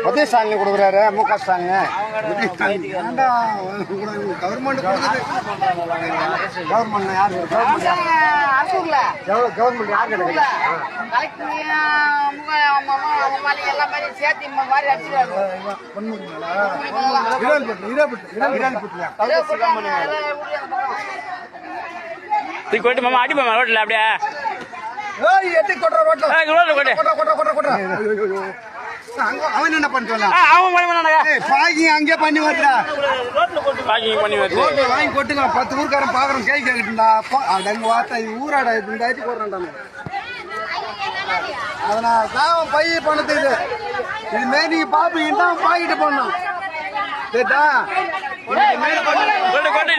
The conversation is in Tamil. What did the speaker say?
உதய ஸ்டாலின் கொடுக்குறாரு முக ஸ்டாலின் கவர்மெண்ட் யாரு கவர்மெண்ட் யாரு கொட்டு மாமா அடி மாமா ரோட்ல அப்படியே அவன் என்ன பண்ணுவான் அங்கே பண்ணி வரா வாங்கி கொட்டுங்க 10 ஊருக்காரன் பாக்குறோம் கை கேட்டுடா அடங்கு வார்த்தை ஊராடா இந்த ஆயிட்டு போடுறான் அதனால பைய பணத்து இது மாரி நீங்க பாப்பீங்கன்னா பாக்கிட்டு போடணும் கேட்டா கோட்டை